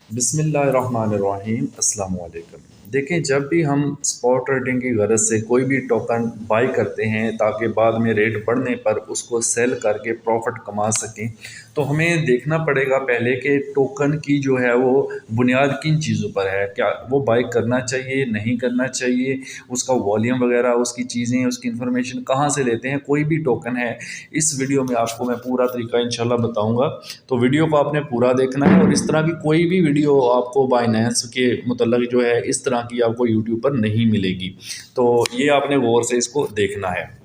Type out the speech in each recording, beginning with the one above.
बिस्मिल्लाहिर्रहमानिर्रहीम अस्सलाम वालेकुम। देखें, जब भी हम स्पॉट ट्रेडिंग की गरज से कोई भी टोकन बाई करते हैं ताकि बाद में रेट बढ़ने पर उसको सेल करके प्रॉफिट कमा सकें, तो हमें देखना पड़ेगा पहले कि टोकन की जो है वो बुनियाद किन चीज़ों पर है। क्या वो बाई करना चाहिए, नहीं करना चाहिए, उसका वॉल्यूम वगैरह, उसकी चीज़ें, उसकी इन्फॉर्मेशन कहाँ से लेते हैं। कोई भी टोकन है, इस वीडियो में आपको मैं पूरा तरीका इंशाल्लाह बताऊँगा। तो वीडियो को आपने पूरा देखना है और इस तरह की कोई भी वीडियो आपको बाइनेंस के मतलब जो है इस तरह की आपको यूट्यूब पर नहीं मिलेगी। तो ये आपने गौर से इसको देखना है।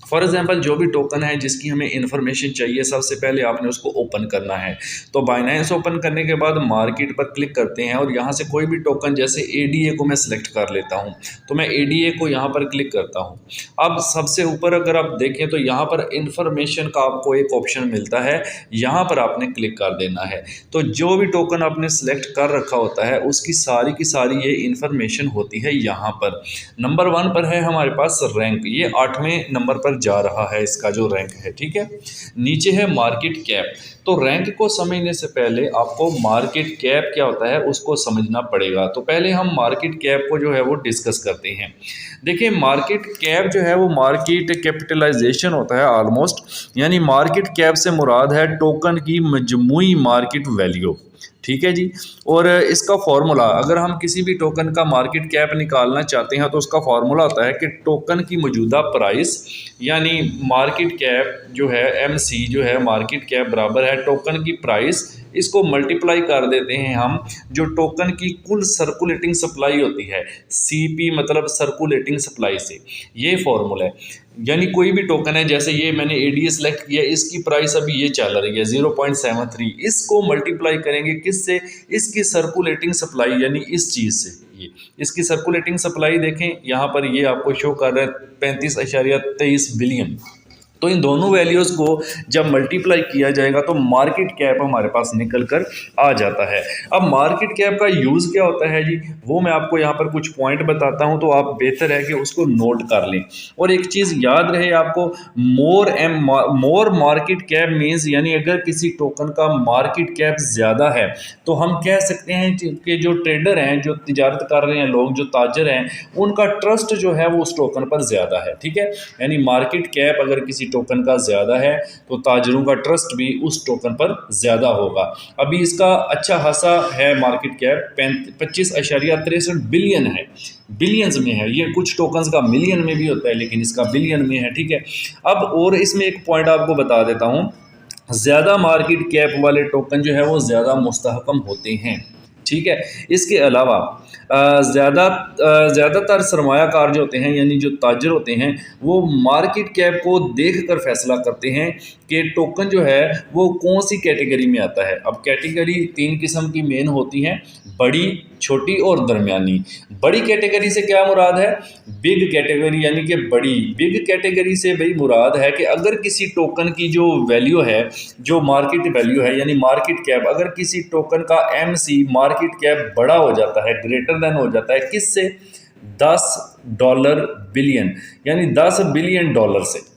फॉर एग्जांपल, जो भी टोकन है जिसकी हमें इन्फॉर्मेशन चाहिए, सबसे पहले आपने उसको ओपन करना है। तो बाइनेंस ओपन करने के बाद मार्केट पर क्लिक करते हैं और यहाँ से कोई भी टोकन, जैसे एडीए को मैं सिलेक्ट कर लेता हूँ। तो मैं एडीए को यहाँ पर क्लिक करता हूँ। अब सबसे ऊपर अगर आप देखें तो यहाँ पर इन्फॉर्मेशन का आपको एक ऑप्शन मिलता है, यहाँ पर आपने क्लिक कर देना है। तो जो भी टोकन आपने सिलेक्ट कर रखा होता है उसकी सारी की सारी ये इन्फॉर्मेशन होती है यहाँ पर। नंबर 1 पर है हमारे पास रैंक, ये 8वें नंबर पर जा रहा है इसका जो रैंक है, ठीक है। नीचे है मार्केट कैप। तो रैंक को समझने से पहले आपको मार्केट कैप क्या होता है उसको समझना पड़ेगा। तो पहले हम मार्केट कैप को जो है वो डिस्कस करते हैं। देखिए, मार्केट कैप जो है वो मार्केट कैपिटलाइजेशन होता है ऑलमोस्ट, यानी मार्केट कैप से मुराद है टोकन की मजमूई मार्केट वैल्यू, ठीक है जी। और इसका फार्मूला, अगर हम किसी भी टोकन का मार्केट कैप निकालना चाहते हैं तो उसका फार्मूला होता है कि टोकन की मौजूदा प्राइस, यानी मार्केट कैप जो है एमसी जो है मार्केट कैप बराबर है टोकन की प्राइस, इसको मल्टीप्लाई कर देते हैं हम जो टोकन की कुल सर्कुलेटिंग सप्लाई होती है, सीपी मतलब सर्कुलेटिंग सप्लाई से। ये फॉर्मूला है। यानी कोई भी टोकन है, जैसे ये मैंने एडीए सेलेक्ट किया, इसकी प्राइस अभी ये चल रही है 0.73, इसको मल्टीप्लाई करेंगे किससे, इसकी सर्कुलेटिंग सप्लाई यानी इस चीज़ से। ये इसकी सर्कुलेटिंग सप्लाई देखें, यहाँ पर ये आपको शो कर रहा है 35.23 बिलियन। तो इन दोनों वैल्यूज़ को जब मल्टीप्लाई किया जाएगा तो मार्केट कैप हमारे पास निकल कर आ जाता है। अब मार्केट कैप का यूज़ क्या होता है जी, वो मैं आपको यहाँ पर कुछ पॉइंट बताता हूँ, तो आप बेहतर है कि उसको नोट कर लें। और एक चीज़ याद रहे आपको, मोर मार्केट कैप मीन्स, यानी अगर किसी टोकन का मार्केट कैप ज़्यादा है तो हम कह सकते हैं कि जो ट्रेडर हैं, जो तिजारत कर रहे हैं लोग, जो ताजर हैं, उनका ट्रस्ट जो है वो उस टोकन पर ज़्यादा है, ठीक है। यानी मार्केट कैप अगर किसी टोकन का ज़्यादा है तो ताजरों का ट्रस्ट भी उस टोकन पर ज़्यादा होगा। अभी इसका अच्छा खासा है मार्केट कैप, 25.63 बिलियन है, बिलियंस में है। ये कुछ टोकन्स का मिलियन में भी होता है लेकिन इसका बिलियन में है, ठीक है। अब और इसमें एक पॉइंट आपको बता देता हूँ, ज़्यादा मार्केट कैप वाले टोकन जो है वो ज़्यादा मुस्तहकम होते हैं, ठीक है। इसके अलावा ज़्यादातर सरमायाकार जो होते हैं, यानी जो ताजर होते हैं, वो मार्केट कैप को देख कर फैसला करते हैं कि टोकन जो है वो कौन सी कैटेगरी में आता है। अब कैटेगरी 3 किस्म की मेन होती हैं, बड़ी, छोटी और दरमियानी। बड़ी कैटेगरी से क्या मुराद है, बिग कैटेगरी, यानी कि बड़ी बिग कैटेगरी से भाई मुराद है कि अगर किसी टोकन की जो वैल्यू है, जो मार्केट वैल्यू है यानी मार्केट कैप, अगर किसी टोकन का एमसी मार्केट कैप बड़ा हो जाता है, ग्रेटर देन हो जाता है किससे, $10 बिलियन, यानी $10 बिलियन से।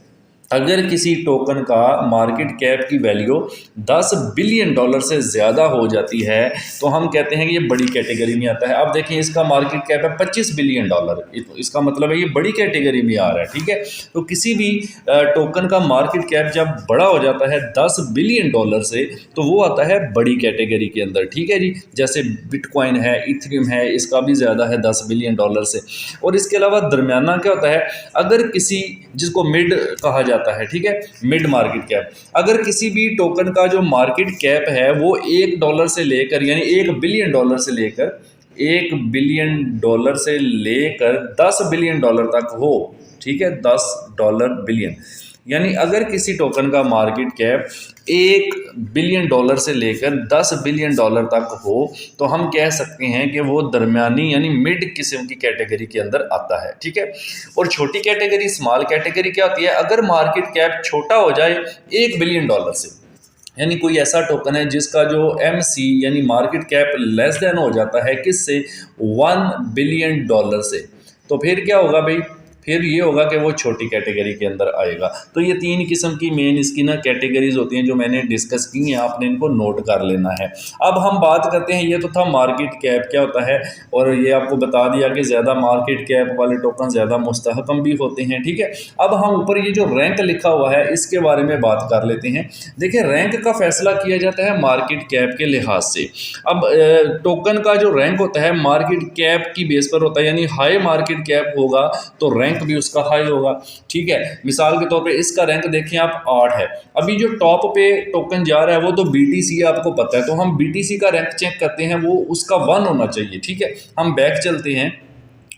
अगर किसी टोकन का मार्केट कैप की वैल्यू $10 बिलियन से ज़्यादा हो जाती है तो हम कहते हैं कि ये बड़ी कैटेगरी में आता है। अब देखें, इसका मार्केट कैप है $25 बिलियन, इसका मतलब है ये बड़ी कैटेगरी में आ रहा है, ठीक है। तो किसी भी टोकन का मार्केट कैप जब बड़ा हो जाता है $10 बिलियन से तो वो आता है बड़ी कैटेगरी के अंदर, ठीक है जी। जैसे बिटकॉइन है, इथेरियम है, इसका भी ज़्यादा है $10 बिलियन से। और इसके अलावा दरमियाना क्या होता है, अगर किसी, जिसको मिड कहा जाता है, ठीक है, मिड मार्केट कैप, अगर किसी भी टोकन का जो मार्केट कैप है वो $1 से लेकर, यानी $1 बिलियन से लेकर $10 बिलियन तक हो, ठीक है, $10 बिलियन, यानी अगर किसी टोकन का मार्केट कैप $1 बिलियन से लेकर $10 बिलियन तक हो तो हम कह सकते हैं कि वो दरमियानी यानी मिड किस्म की कैटेगरी के अंदर आता है, ठीक है। और छोटी कैटेगरी, स्मॉल कैटेगरी क्या होती है, अगर मार्केट कैप छोटा हो जाए $1 बिलियन से, यानी कोई ऐसा टोकन है जिसका जो एमसी यानी मार्केट कैप लेस देन हो जाता है किससे, $1 बिलियन से, तो फिर क्या होगा भाई, फिर ये होगा कि वो छोटी कैटेगरी के अंदर आएगा। तो ये 3 किस्म की मेन इसकी ना कैटेगरीज होती हैं जो मैंने डिस्कस की हैं, आपने इनको नोट कर लेना है। अब हम बात करते हैं, ये तो था मार्केट कैप क्या होता है, और ये आपको बता दिया कि ज़्यादा मार्केट कैप वाले टोकन ज़्यादा मुस्तहकम भी होते हैं, ठीक है। अब हम ऊपर ये जो रैंक लिखा हुआ है इसके बारे में बात कर लेते हैं। देखिए, रैंक का फैसला किया जाता है मार्केट कैप के लिहाज से। अब टोकन का जो रैंक होता है मार्केट कैप की बेस पर होता है, यानी हाई मार्केट कैप होगा तो रैंक भी उसका हाई होगा, ठीक है। मिसाल के तौर पे इसका रैंक देखें आप 8 है। अभी जो टॉप पे टोकन जा रहा है वो तो BTC है, आपको पता है, तो हम BTC का रैंक चेक करते हैं, वो उसका 1 होना चाहिए, ठीक है। हम बैक चलते हैं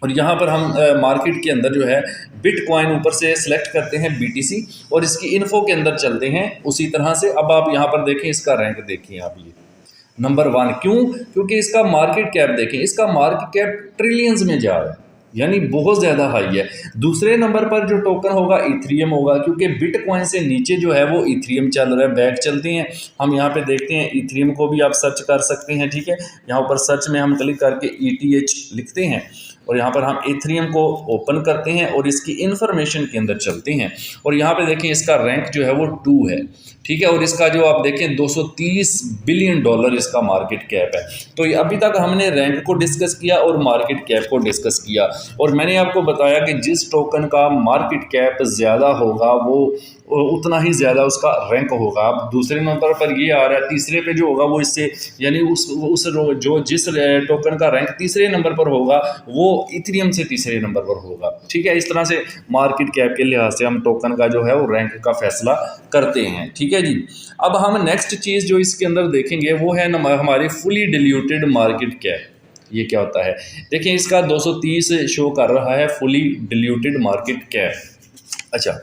और यहाँ पर हम मार्केट के अंदर जो है बिटकॉइन ऊपर से सेलेक्ट करते हैं BTC, और इसकी इन्फो के अंदर चलते हैं उसी तरह से। अब आप यहाँ पर देखें, इसका रैंक देखिए आप, ये नंबर 1। क्यों? क्योंकि इसका मार्केट कैप देखें, इसका मार्केट कैप ट्रिलियंस में जा रहा है, यानी बहुत ज़्यादा हाई है। दूसरे नंबर पर जो टोकन होगा इथेरियम होगा, क्योंकि बिटकॉइन से नीचे जो है वो इथेरियम चल रहा है। बैक चलते हैं, हम यहाँ पे देखते हैं इथेरियम को भी आप सर्च कर सकते हैं, ठीक है। यहाँ पर सर्च में हम क्लिक करके ETH लिखते हैं और यहाँ पर हम इथेरियम को ओपन करते हैं और इसकी इन्फॉर्मेशन के अंदर चलते हैं, और यहाँ पे देखें इसका रैंक जो है वो 2 है, ठीक है। और इसका जो आप देखें $230 बिलियन इसका मार्केट कैप है। तो ये अभी तक हमने रैंक को डिस्कस किया और मार्केट कैप को डिस्कस किया, और मैंने आपको बताया कि जिस टोकन का मार्केट कैप ज़्यादा होगा वो उतना ही ज़्यादा उसका रैंक होगा। अब दूसरे नंबर पर ये आ रहा है, तीसरे पे जो होगा वो इससे, यानी जो जिस टोकन का रैंक तीसरे नंबर पर होगा वो इथेरियम से तीसरे नंबर पर होगा, ठीक है। इस तरह से मार्केट कैप के लिहाज से हम टोकन का जो है वो रैंक का फैसला करते हैं, ठीक है जी। अब हम नेक्स्ट चीज़ जो इसके अंदर देखेंगे वो है हमारी फुली डिल्यूटेड मार्केट कैप। ये क्या होता है? देखिए, इसका 230 शो कर रहा है फुली डिल्यूटेड मार्केट कैप। अच्छा,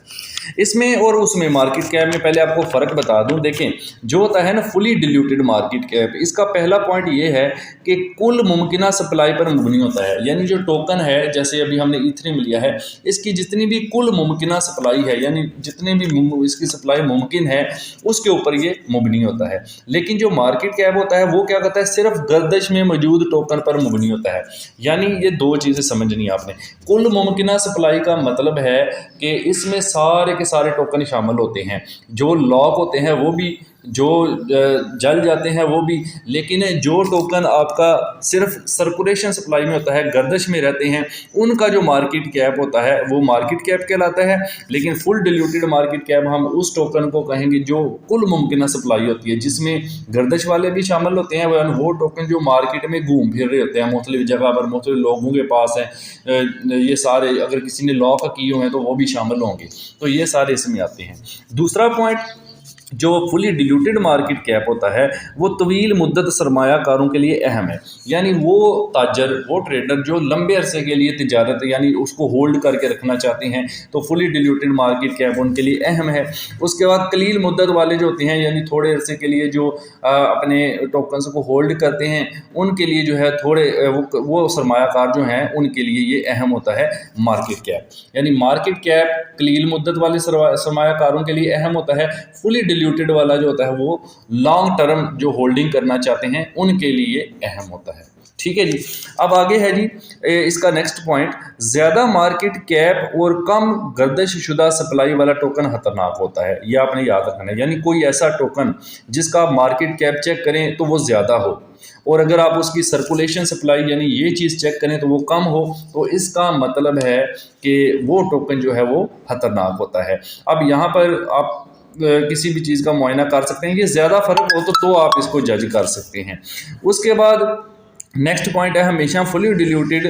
इसमें और उसमें मार्केट कैप में पहले आपको फ़र्क बता दूं। देखें, जो होता है ना फुली डिल्यूटेड मार्केट कैप, इसका पहला पॉइंट ये है कि कुल मुमकिना सप्लाई पर मुबनी होता है। यानी जो टोकन है, जैसे अभी हमने इथेरियम लिया है, इसकी जितनी भी कुल मुमकिना सप्लाई है, यानी जितने भी इसकी सप्लाई मुमकिन है उसके ऊपर ये मुबनी होता है। लेकिन जो मार्केट कैप होता है वो क्या करता है, सिर्फ गर्दिश में मौजूद टोकन पर मुबनी होता है। यानी ये 2 चीज़ें समझनी आपने। कुल मुमकिना सप्लाई का मतलब है कि इसमें सारे के सारे टोकन शामिल होते हैं, जो लॉक होते हैं वो भी, जो जल जाते हैं वो भी, लेकिन जो टोकन आपका सिर्फ सर्कुलेशन सप्लाई में होता है, गर्दिश में रहते हैं, उनका जो मार्केट कैप होता है वो मार्केट कैप कहलाता है। लेकिन फुल डिल्यूटेड मार्केट कैप हम उस टोकन को कहेंगे जो कुल मुमकिन सप्लाई होती है, जिसमें गर्दिश वाले भी शामिल होते हैं, वो टोकन जो मार्केट में घूम फिर रहे होते हैं मुख्तलिफ जगह पर, मुख्तलिफ लोगों के पास हैं, ये सारे, अगर किसी ने लॉक किए हुए हैं तो वो भी शामिल होंगे। तो ये सारे इसमें आते हैं। दूसरा पॉइंट, जो फुली डिल्यूटेड मार्केट कैप होता है वो तवील मुद्दत सरमायाकारों के लिए अहम है। यानी वो ताजर, वो ट्रेडर जो लंबे अरसे के लिए तिजारत यानी उसको होल्ड करके रखना चाहते हैं, तो फुली डिल्यूटेड मार्केट कैप उनके लिए अहम है। उसके बाद कलील मुद्दत वाले जो होते हैं, यानी थोड़े अरसे के लिए जो अपने टोकन्स को होल्ड करते हैं, उनके लिए जो है थोड़े वो सरमायाकार जो हैं उनके लिए ये अहम होता है मार्केट कैप। यानी मार्केट कैप कलील मुद्दत वाले सरमायाकारों के लिए अहम होता है, फुली डिल्यूटेड वाला जो होता है वो लॉन्ग टर्म जो होल्डिंग करना चाहते हैं उनके लिए अहम होता है, ठीक है जी। अब आगे है जी इसका नेक्स्ट पॉइंट, ज़्यादा मार्केट कैप और कम गर्दिश शुदा सप्लाई वाला टोकन खतरनाक होता है। ये आपने याद रखना है। यानी कोई ऐसा टोकन जिसका मार्केट कैप चेक करें तो वो ज़्यादा हो, और अगर आप उसकी सर्कुलेशन सप्लाई यानी ये चीज़ चेक करें तो वो कम हो, तो इसका मतलब है कि वो टोकन जो है वो खतरनाक होता है। अब यहाँ पर आप किसी भी चीज़ का मुआयना कर सकते हैं, ये ज़्यादा फ़र्क हो तो आप इसको जज कर सकते हैं। उसके बाद नेक्स्ट पॉइंट है, हमेशा फुली डिल्यूटेड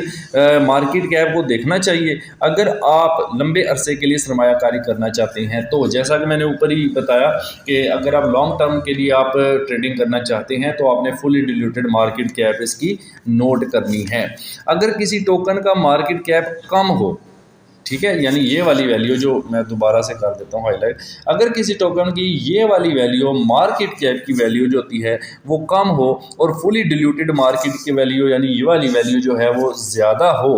मार्केट कैप को देखना चाहिए अगर आप लंबे अरसे के लिए सरमायाकारी करना चाहते हैं। तो जैसा कि मैंने ऊपर ही बताया कि अगर आप लॉन्ग टर्म के लिए आप ट्रेडिंग करना चाहते हैं तो आपने फुली डिल्यूटेड मार्केट कैप इसकी नोट करनी है। अगर किसी टोकन का मार्केट कैप कम हो, ठीक है, यानी ये वाली वैल्यू जो मैं दोबारा से कर देता हूँ हाईलाइट, अगर किसी टोकन की ये वाली वैल्यू मार्केट कैप की वैल्यू जो होती है वो कम हो और फुली डिल्यूटेड मार्केट की वैल्यू यानी ये वाली वैल्यू जो है वो ज़्यादा हो,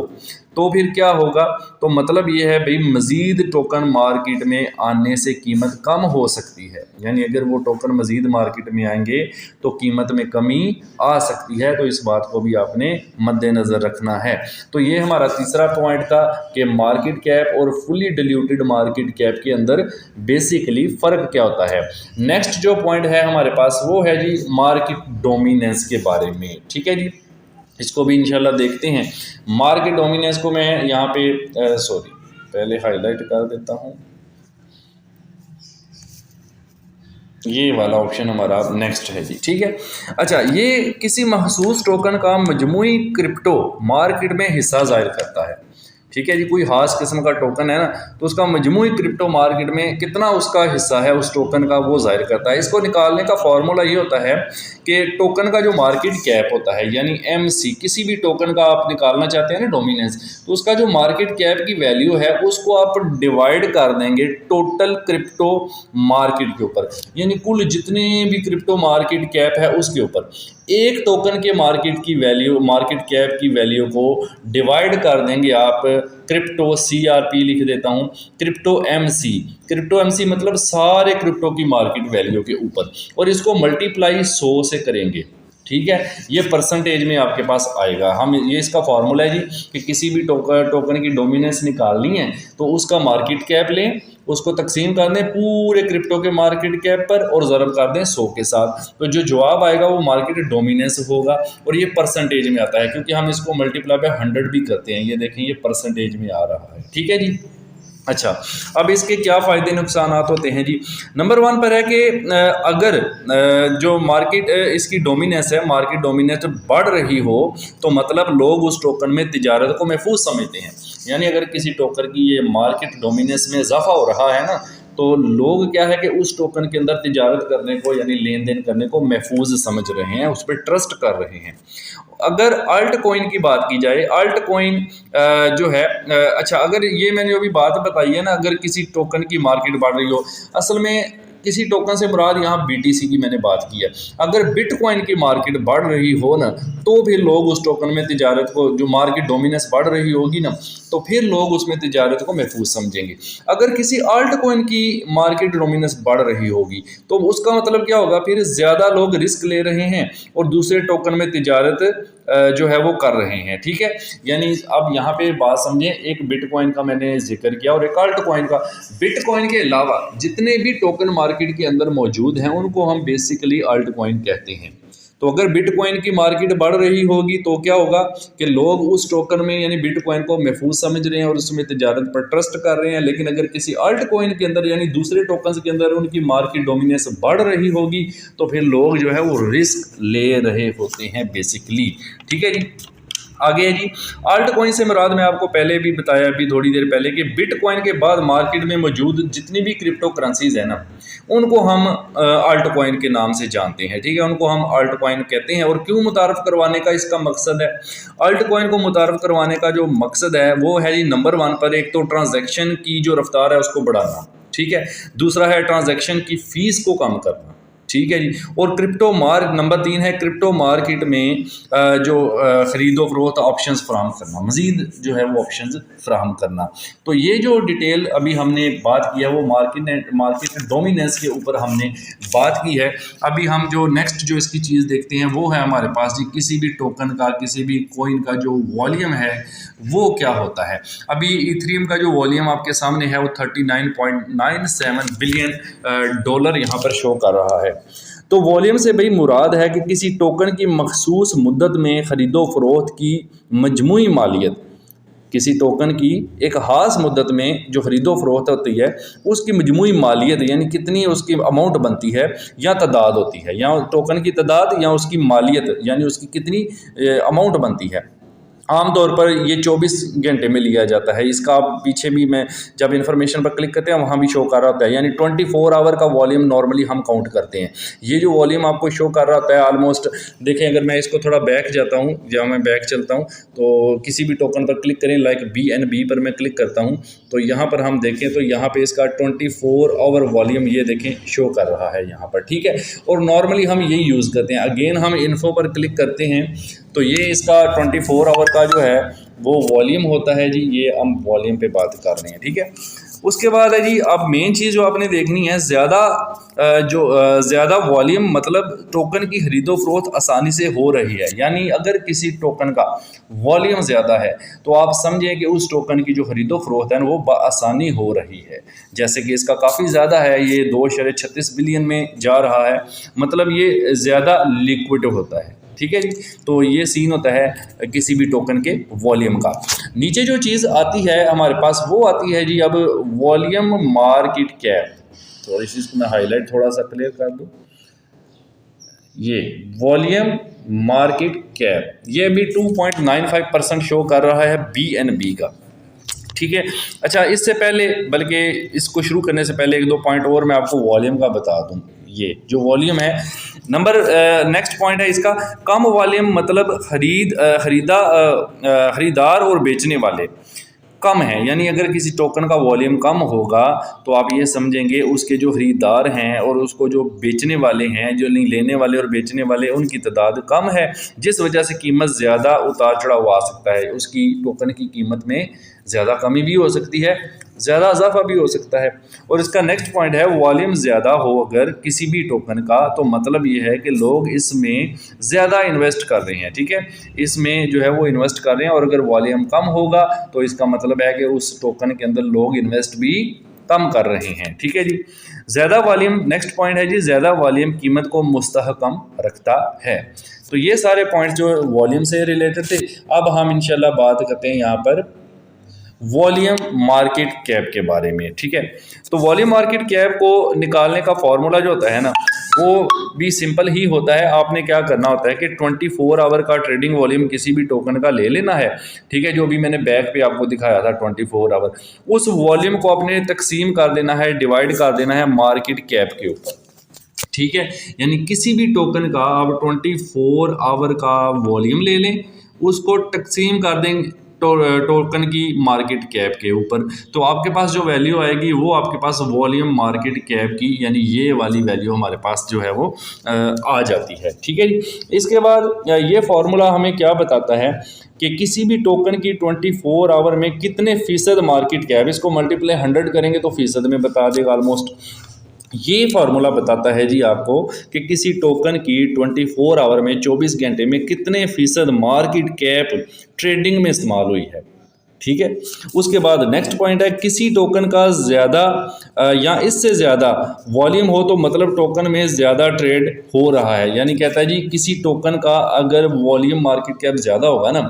तो फिर क्या होगा, तो मतलब ये है भाई मज़ीद टोकन मार्केट में आने से कीमत कम हो सकती है, यानी अगर वो टोकन मज़ीद मार्केट में आएंगे तो कीमत में कमी आ सकती है। तो इस बात को भी आपने मद्देनज़र रखना है। तो ये हमारा तीसरा पॉइंट था कि मार्केट कैप और फुली डिल्यूटेड मार्केट कैप के अंदर बेसिकली फ़र्क क्या होता है। नेक्स्ट जो पॉइंट है हमारे पास वो है जी मार्केट डोमिनेंस के बारे में। ठीक है जी, इसको भी इंशाल्लाह देखते हैं। मार्केट डोमिनेंस को मैं यहाँ पे पहले हाईलाइट कर देता हूँ। ये वाला ऑप्शन हमारा नेक्स्ट है जी। ठीक है, अच्छा, ये किसी महसूस टोकन का मजमूई क्रिप्टो मार्केट में हिस्सा जाहिर करता है। ठीक है जी, कोई खास किस्म का टोकन है ना, तो उसका मजमूई क्रिप्टो मार्केट में कितना उसका हिस्सा है उस टोकन का, वो जाहिर करता है। इसको निकालने का फॉर्मूला ये होता है कि टोकन का जो मार्केट कैप होता है यानी MC, किसी भी टोकन का आप निकालना चाहते हैं ना डोमिनेंस, तो उसका जो मार्केट कैप की वैल्यू है उसको आप डिवाइड कर देंगे टोटल क्रिप्टो मार्केट के ऊपर, यानी कुल जितने भी क्रिप्टो मार्केट कैप है उसके ऊपर एक टोकन के मार्केट की वैल्यू, मार्केट कैप की वैल्यू को डिवाइड कर देंगे आप क्रिप्टो CRP लिख देता हूँ, क्रिप्टो MC मतलब सारे क्रिप्टो की मार्केट वैल्यू के ऊपर, और इसको मल्टीप्लाई 100 से करेंगे। ठीक है, ये परसेंटेज में आपके पास आएगा। हम ये इसका फॉर्मूला है जी कि किसी भी टोकन की डोमिनेंस निकालनी है तो उसका मार्केट कैप लें, उसको तकसीम कर दें पूरे क्रिप्टो के मार्केट कैप पर और ज़रब कर दें 100 के साथ, तो जो जवाब आएगा वो मार्केट डोमिनेंस होगा। और ये परसेंटेज में आता है क्योंकि हम इसको मल्टीप्लाई बाय 100 भी करते हैं। ये देखें, ये परसेंटेज में आ रहा है। ठीक है जी, अच्छा, अब इसके क्या फ़ायदे नुकसान होते हैं जी। नंबर 1 पर है कि अगर जो मार्केट इसकी डोमिनेंस है, मार्केट डोमिनेंस बढ़ रही हो तो मतलब लोग उस टोकन में तिजारत को महफूज समझते हैं। यानी अगर किसी टोकन की ये मार्केट डोमिनेंस में इजाफा हो रहा है ना, तो लोग क्या है कि उस टोकन के अंदर तिजारत करने को यानी लेन देन करने को महफूज समझ रहे हैं, उस पर ट्रस्ट कर रहे हैं। अगर अल्ट कॉइन की बात की जाए, अल्ट कॉइन जो है अच्छा, अगर ये मैंने अभी बात बताई है ना, अगर किसी टोकन की मार्केट बढ़ रही हो, असल में किसी टोकन से मुराद यहाँ BTC की मैंने बात की है। अगर बिटकॉइन की मार्केट बढ़ रही हो ना, तो फिर लोग उस टोकन में तिजारत को, जो मार्केट डोमिनेंस बढ़ रही होगी ना, तो फिर लोग उसमें तिजारत को महफूज समझेंगे। अगर किसी अल्ट कॉइन की मार्केट डोमिनेंस बढ़ रही होगी तो उसका मतलब क्या होगा, फिर ज़्यादा लोग रिस्क ले रहे हैं और दूसरे टोकन में तिजारत जो है वो कर रहे हैं। ठीक है, यानी अब यहाँ पे बात समझें, एक बिटकॉइन का मैंने जिक्र किया और एक अल्ट कॉइन का। बिटकॉइन के अलावा जितने भी टोकन मार्केट के अंदर मौजूद हैं उनको हम बेसिकली अल्ट कॉइन कहते हैं। तो अगर बिटकॉइन की मार्केट बढ़ रही होगी तो क्या होगा कि लोग उस टोकन में यानी बिटकॉइन को महफूज समझ रहे हैं और उसमें तिजारत पर ट्रस्ट कर रहे हैं। लेकिन अगर किसी अल्ट कॉइन के अंदर यानी दूसरे टोकन्स के अंदर उनकी मार्केट डोमिनेंस बढ़ रही होगी तो फिर लोग जो है वो रिस्क ले रहे होते हैं बेसिकली। ठीक है जी, आगे है जी, अल्ट कॉइन से मुराद मैं आपको पहले भी बताया अभी थोड़ी देर पहले कि बिटकॉइन के बाद मार्केट में मौजूद जितनी भी क्रिप्टो करेंसीज है ना, उनको हम अल्ट कॉइन के नाम से जानते हैं। ठीक है, उनको हम अल्ट कॉइन कहते हैं। और क्यों मुतारफ़ करवाने का इसका मकसद है, अल्ट कॉइन को मुतारफ़ करवाने का जो मकसद है वो है जी नंबर 1 पर एक तो ट्रांजैक्शन की जो रफ्तार है उसको बढ़ाना। ठीक है, दूसरा है ट्रांजैक्शन की फ़ीस को कम करना। ठीक है जी, और नंबर 3 है क्रिप्टो मार्केट में जो ख़रीदो फरोख्त ऑप्शंस फराहम करना, मज़ीद जो है वो ऑप्शंस फराहम करना। तो ये जो डिटेल अभी हमने बात की है वो मार्केट डोमिनेंस के ऊपर हमने बात की है। अभी हम जो नेक्स्ट जो इसकी चीज़ देखते हैं वो है हमारे पास जी किसी भी टोकन का, किसी भी कॉइन का जो वॉल्यूम है वो क्या होता है। अभी इथेरियम का जो वॉल्यूम आपके सामने है वो $39.97 बिलियन डॉलर यहाँ पर शो कर रहा है। तो वॉल्यूम से भाई मुराद है कि किसी टोकन की मखसूस मुद्दत में ख़रीदो फरोख्त की मजमूई मालियत, किसी टोकन की एक ख़ास मुद्दत में जो ख़रीदो फरोख्त होती है उसकी मजमूई मालियत यानी कितनी उसकी अमाउंट बनती है या तादाद होती है, या टोकन की तादाद या उसकी मालियत यानी उसकी कितनी अमाउंट बनती है। आमतौर पर ये 24 घंटे में लिया जाता है। इसका आप पीछे भी मैं जब इन्फॉर्मेशन पर क्लिक करते हैं वहाँ भी शो कर रहा होता है, यानी 24 आवर का वॉल्यूम नॉर्मली हम काउंट करते हैं। ये जो वॉल्यूम आपको शो कर रहा होता है ऑलमोस्ट, देखें अगर मैं इसको थोड़ा बैक जाता हूँ, जब मैं बैक चलता हूँ तो किसी भी टोकन पर क्लिक करें, लाइक BNB पर मैं क्लिक करता हूँ तो यहाँ पर हम देखें तो यहाँ पर इसका 24 आवर वॉल्यूम ये देखें शो कर रहा है यहाँ पर। ठीक है, और नॉर्मली हम यही यूज़ करते हैं। अगेन हम इन्फो पर क्लिक करते हैं तो ये इसका 24 आवर का जो है वो वॉल्यूम होता है जी। ये हम वॉल्यूम पे बात कर रहे हैं, ठीक है। उसके बाद है जी, अब मेन चीज़ जो आपने देखनी है, ज़्यादा वॉल्यूम मतलब टोकन की खरीदो फरोख्त आसानी से हो रही है। यानी अगर किसी टोकन का वॉल्यूम ज़्यादा है तो आप समझें कि उस टोकन की जो खरीदो फरोख्त है वो आसानी हो रही है। जैसे कि इसका काफ़ी ज़्यादा है, ये 2.36 बिलियन में जा रहा है, मतलब ये ज़्यादा लिक्विड होता है, ठीक है जी। तो ये सीन होता है किसी भी टोकन के वॉल्यूम का। नीचे जो चीज़ आती है हमारे पास वो आती है जी अब वॉल्यूम मार्केट कैप। तो इस चीज़ को मैं हाईलाइट थोड़ा सा क्लियर कर दूँ। ये वॉल्यूम मार्केट कैप ये अभी 2.95% शो कर रहा है BNB का, ठीक है। अच्छा, इससे पहले बल्कि इसको शुरू करने से पहले एक दो पॉइंट और मैं आपको वॉल्यूम का बता दूं। ये जो वॉल्यूम है नेक्स्ट पॉइंट है इसका, कम वॉल्यूम मतलब खरीदार और बेचने वाले कम है। यानी अगर किसी टोकन का वॉल्यूम कम होगा तो आप ये समझेंगे उसके जो खरीदार हैं और उसको जो बेचने वाले हैं, जो लेने वाले और बेचने वाले, उनकी तादाद कम है, जिस वजह से कीमत ज़्यादा उतार चढ़ाव आ सकता है। उसकी टोकन की कीमत में ज़्यादा कमी भी हो सकती है, ज़्यादा इजाफा भी हो सकता है। और इसका नेक्स्ट पॉइंट है, वॉल्यूम ज़्यादा हो अगर किसी भी टोकन का तो मतलब ये है कि लोग इसमें ज़्यादा इन्वेस्ट कर रहे हैं, ठीक है। इसमें जो है वो इन्वेस्ट कर रहे हैं, और अगर वॉल्यूम कम होगा तो इसका मतलब है कि उस टोकन के अंदर लोग इन्वेस्ट भी कम कर रहे हैं, ठीक है जी। ज़्यादा वॉल्यूम नेक्स्ट पॉइंट है जी, ज़्यादा वॉल्यूम कीमत को मुस्तहकम रखता है। तो ये सारे पॉइंट्स जो वॉल्यूम से रिलेटेड थे। अब हम इंशाल्लाह बात करते हैं यहाँ पर वॉल्यूम मार्केट कैप के बारे में, ठीक है। तो वॉल्यूम मार्केट कैप को निकालने का फॉर्मूला जो होता है ना, वो भी सिंपल ही होता है। आपने क्या करना होता है कि 24 आवर का ट्रेडिंग वॉल्यूम किसी भी टोकन का ले लेना है, ठीक है। जो भी मैंने बैक पे आपको दिखाया था 24 आवर, उस वॉल्यूम को आपने तकसीम कर देना है, डिवाइड कर देना है मार्केट कैप के ऊपर, ठीक है। यानी किसी भी टोकन का आप 24 आवर का वॉल्यूम ले लें, उसको तकसीम कर देंगे टोकन की मार्केट कैप के ऊपर, तो आपके पास जो वैल्यू आएगी वो आपके पास वॉल्यूम मार्केट कैप की, यानी ये वाली वैल्यू हमारे पास जो है वो आ जाती है, ठीक है जी। इसके बाद ये फार्मूला हमें क्या बताता है कि किसी भी टोकन की 24 आवर में कितने फ़ीसद मार्केट कैप, इसको मल्टीप्लाई 100 करेंगे तो फ़ीसद में बता देगा ऑलमोस्ट। ये फार्मूला बताता है जी आपको कि किसी टोकन की 24 आवर में 24 घंटे में कितने फ़ीसद मार्केट कैप ट्रेडिंग में इस्तेमाल हुई है, ठीक है। उसके बाद नेक्स्ट पॉइंट है, किसी टोकन का ज़्यादा या इससे ज़्यादा वॉल्यूम हो तो मतलब टोकन में ज़्यादा ट्रेड हो रहा है। यानी कहता है जी किसी टोकन का अगर वॉल्यूम मार्केट कैप ज़्यादा होगा ना,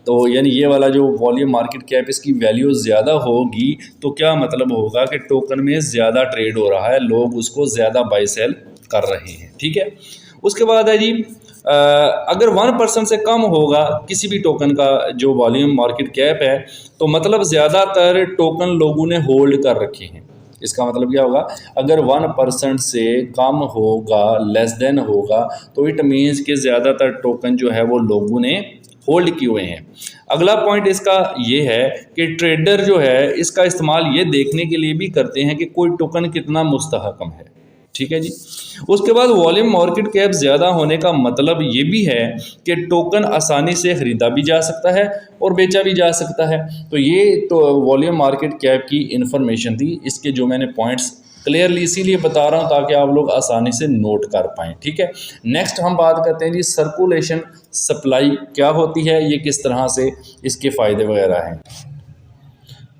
तो यानी ये वाला जो वॉल्यूम मार्केट कैप इसकी वैल्यू ज़्यादा होगी तो क्या मतलब होगा कि टोकन में ज़्यादा ट्रेड हो रहा है, लोग उसको ज़्यादा बाई सेल कर रहे हैं, ठीक है। उसके बाद है जी अगर 1% से कम होगा किसी भी टोकन का जो वॉल्यूम मार्केट कैप है तो मतलब ज़्यादातर टोकन लोगों ने होल्ड कर रखे हैं। इसका मतलब क्या होगा, अगर 1% से कम होगा, लेस देन होगा, तो इट मीन्स कि ज़्यादातर टोकन जो है वो लोगों ने होल्ड किए हुए हैं। अगला पॉइंट इसका ये है कि ट्रेडर जो है इसका इस्तेमाल ये देखने के लिए भी करते हैं कि कोई टोकन कितना मुस्तहकम है, ठीक है जी। उसके बाद वॉल्यूम मार्केट कैप ज़्यादा होने का मतलब ये भी है कि टोकन आसानी से ख़रीदा भी जा सकता है और बेचा भी जा सकता है। तो ये तो वॉल्यूम मार्केट कैप की इन्फॉर्मेशन थी। इसके जो मैंने पॉइंट्स क्लियरली इसीलिए बता रहा हूँ ताकि आप लोग आसानी से नोट कर पाएँ, ठीक है। नेक्स्ट हम बात करते हैं जी सर्कुलेशन सप्लाई क्या होती है, ये किस तरह से इसके फ़ायदे वगैरह हैं।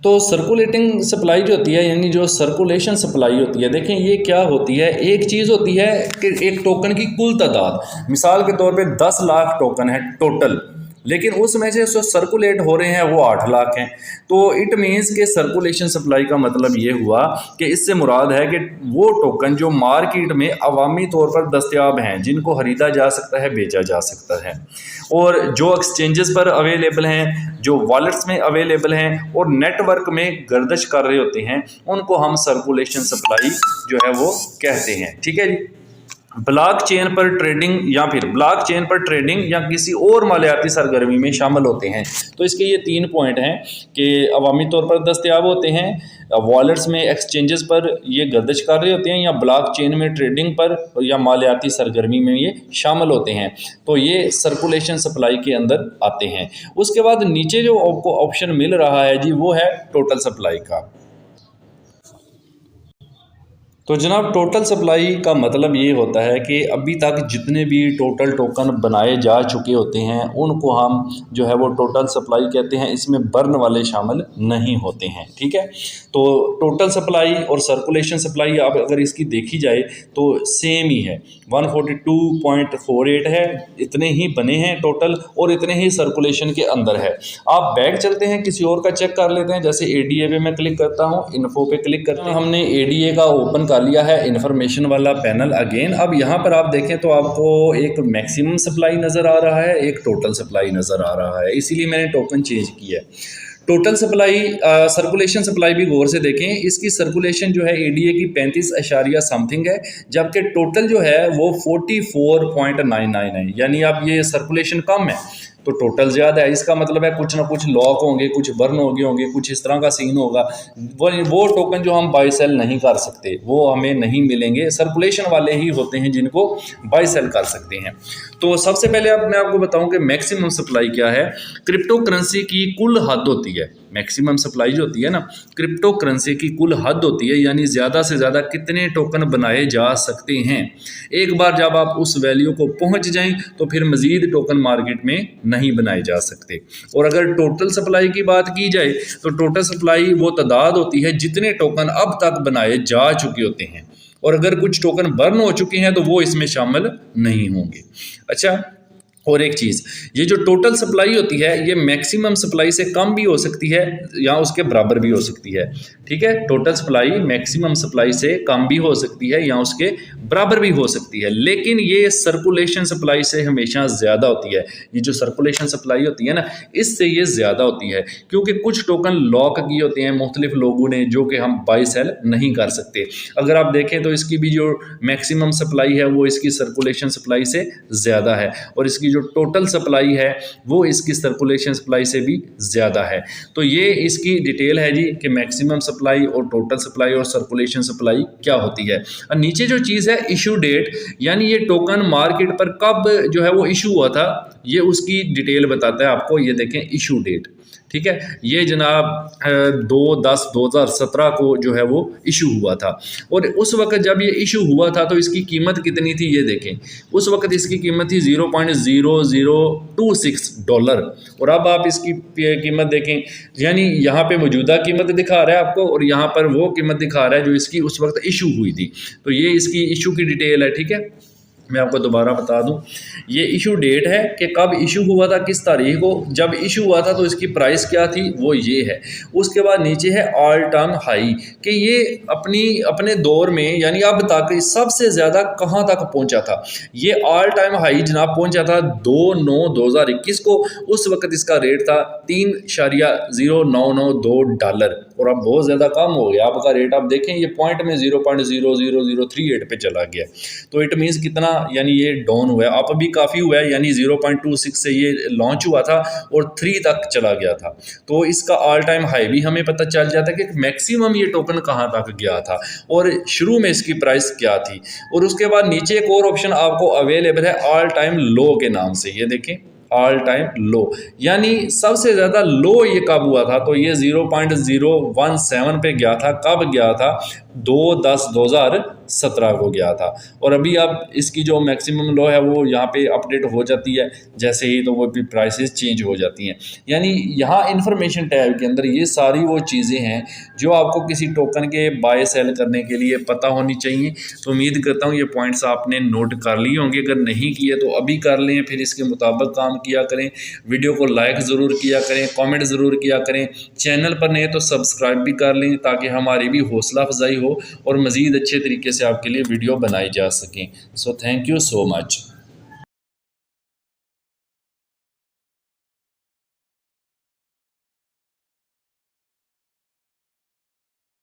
तो सर्कुलेटिंग सप्लाई जो होती है, यानी जो सर्कुलेशन सप्लाई होती है, देखें ये क्या होती है। एक चीज़ होती है कि एक टोकन की कुल तादाद, मिसाल के तौर पे 10 लाख टोकन है टोटल, लेकिन उसमें से जो सर्कुलेट हो रहे हैं वो 8 लाख हैं। तो इट मीन्स के सर्कुलेशन सप्लाई का मतलब ये हुआ कि इससे मुराद है कि वो टोकन जो मार्केट में अवामी तौर पर दस्तयाब हैं, जिनको ख़रीदा जा सकता है, बेचा जा सकता है, और जो एक्सचेंजेस पर अवेलेबल हैं, जो वॉलेट्स में अवेलेबल हैं और नेटवर्क में गर्दिश कर रहे होते हैं, उनको हम सर्कुलेशन सप्लाई जो है वो कहते हैं, ठीक है जी। ब्लॉक चेन पर ट्रेडिंग या फिर ब्लॉक चेन पर ट्रेडिंग या किसी और मालियाती सरगर्मी में शामिल होते हैं। तो इसके ये 3 पॉइंट हैं कि अवामी तौर पर दस्तयाब होते हैं, वॉलेट्स में एक्सचेंजेस पर ये गर्दिश कर रहे होते हैं, या ब्लॉक चेन में ट्रेडिंग पर या मालियाती सरगर्मी में ये शामिल होते हैं। तो ये सर्कुलेशन सप्लाई के अंदर आते हैं। उसके बाद नीचे जो आपको ऑप्शन मिल रहा है जी, वो है टोटल सप्लाई का। तो जनाब टोटल सप्लाई का मतलब ये होता है कि अभी तक जितने भी टोटल टोकन बनाए जा चुके होते हैं उनको हम जो है वो टोटल सप्लाई कहते हैं। इसमें बर्न वाले शामिल नहीं होते हैं, ठीक है। तो टोटल सप्लाई और सर्कुलेशन सप्लाई अब अगर इसकी देखी जाए तो सेम ही है, 142.48 है, इतने ही बने हैं टोटल और इतने ही सर्कुलेशन के अंदर है। आप बैक चलते हैं, किसी और का चेक कर लेते हैं। जैसे ADA पे मैं क्लिक करता हूँ, इन्फो पे क्लिक करते हैं, हमने ADA का ओपन कर लिया है, इन्फॉर्मेशन वाला पैनल अगेन। अब यहाँ पर आप देखें तो आपको एक मैक्सिमम सप्लाई नज़र आ रहा है, एक टोटल सप्लाई नज़र आ रहा है, इसीलिए मैंने टोकन चेंज किया है। टोटल सप्लाई सर्कुलेशन सप्लाई भी गौर से देखें, इसकी सर्कुलेशन जो है ADA की 35 अशारिया समथिंग है, जबकि टोटल जो है वो 44.99 है। यानी अब ये सर्कुलेशन कम है तो टोटल ज़्यादा है। इसका मतलब है कुछ ना कुछ लॉक होंगे, कुछ बर्न हो गए होंगे, कुछ इस तरह का सीन होगा। वो टोकन जो हम बाई सेल नहीं कर सकते वो हमें नहीं मिलेंगे, सर्कुलेशन वाले ही होते हैं जिनको बाई सेल कर सकते हैं। तो सबसे पहले अब मैं आपको बताऊं कि मैक्सिमम सप्लाई क्या है। क्रिप्टो करेंसी की कुल हद होती है, मैक्सिमम सप्लाई जो होती है ना, क्रिप्टो करेंसी की कुल हद होती है, यानी ज़्यादा से ज़्यादा कितने टोकन बनाए जा सकते हैं। एक बार जब आप उस वैल्यू को पहुंच जाएं तो फिर मज़ीद टोकन मार्केट में नहीं बनाए जा सकते। और अगर टोटल सप्लाई की बात की जाए तो टोटल सप्लाई वो तादाद होती है जितने टोकन अब तक बनाए जा चुके होते हैं, और अगर कुछ टोकन बर्न हो चुके हैं तो वो इसमें शामिल नहीं होंगे। अच्छा, और एक चीज़, ये जो टोटल सप्लाई होती है ये मैक्सिमम सप्लाई से कम भी हो सकती है या उसके बराबर भी हो सकती है, ठीक है। टोटल सप्लाई मैक्सिमम सप्लाई से कम भी हो सकती है या उसके बराबर भी हो सकती है, लेकिन ये सर्कुलेशन सप्लाई से हमेशा ज़्यादा होती है। ये जो सर्कुलेशन सप्लाई होती है ना, इससे ये ज़्यादा होती है, क्योंकि कुछ टोकन लॉक किए होते हैं मुख्तलिफ लोगों ने, जो कि हम बाई सेल नहीं कर सकते। अगर आप देखें तो इसकी भी जो मैक्सिमम सप्लाई है वो इसकी सर्कुलेशन सप्लाई से ज़्यादा है, और इसकी जो टोटल सप्लाई है वो इसकी सर्कुलेशन सप्लाई से भी ज़्यादा है। तो ये इसकी डिटेल है जी कि मैक्सिमम सप्लाई और टोटल सप्लाई और सर्कुलेशन सप्लाई क्या होती है। और नीचे जो चीज़ है इशू डेट, यानी ये टोकन मार्केट पर कब जो है वो इशू हुआ था, ये उसकी डिटेल बताता है आपको। ये देखें इशू डेट, ठीक है, ये जनाब 2/10/2017 को जो है वो इशू हुआ था। और उस वक्त जब ये इशू हुआ था तो इसकी कीमत कितनी थी ये देखें, उस वक्त इसकी कीमत थी $0.0026। और अब आप इसकी कीमत देखें, यानी यहाँ पे मौजूदा कीमत दिखा रहा है आपको और यहाँ पर वो कीमत दिखा रहा है जो इसकी उस वक्त इशू हुई थी। तो ये इसकी इशू की डिटेल है, ठीक है। मैं आपको दोबारा बता दूं, ये इशू डेट है कि कब इशू हुआ था, किस तारीख को जब इशू हुआ था, तो इसकी प्राइस क्या थी वो ये है। उसके बाद नीचे है ऑल टाइम हाई, कि ये अपने दौर में यानी अब तक सबसे ज़्यादा कहाँ तक पहुंचा था। ये ऑल टाइम हाई जनाब पहुंचा था 2/9/2021 को। उस वक्त इसका रेट था $3.0992 और अब बहुत ज़्यादा कम हो गया आपका रेट। आप देखें ये पॉइंट में 0.00038 पे चला गया। तो इट मीन्स कितना, यानी ये डाउन हुआ है, अप भी काफ़ी हुआ है, यानी 0.26 से ये लॉन्च हुआ था और 3 तक चला गया था। तो इसका ऑल टाइम हाई भी हमें पता चल जाता है कि मैक्सिमम ये टोकन कहाँ तक गया था और शुरू में इसकी प्राइस क्या थी। और उसके बाद नीचे एक और ऑप्शन आपको अवेलेबल है ऑल टाइम लो के नाम से, ये देखें ऑल टाइम लो, यानी सबसे ज़्यादा लो ये कब हुआ था, तो ये 0.017 पे गया था। कब गया था? 2/10/2017 को गया था। और अभी अब इसकी जो मैक्सिमम लो है वो यहाँ पे अपडेट हो जाती है जैसे ही, तो वो भी प्राइसेस चेंज हो जाती हैं। यानी यहाँ इन्फॉर्मेशन टैब के अंदर ये सारी वो चीज़ें हैं जो आपको किसी टोकन के बाय सेल करने के लिए पता होनी चाहिए। तो उम्मीद करता हूँ ये पॉइंट्स आपने नोट कर लिए होंगे, अगर नहीं किए तो अभी कर लें, फिर इसके मुताबिक काम किया करें। वीडियो को लाइक ज़रूर किया करें, कमेंट ज़रूर किया करें, चैनल पर नए तो सब्सक्राइब भी कर लें ताकि हमारी भी हौसला अफजाई हो और मज़ीद अच्छे तरीके से आपके लिए वीडियो बनाई जा सकें। So thank you so much.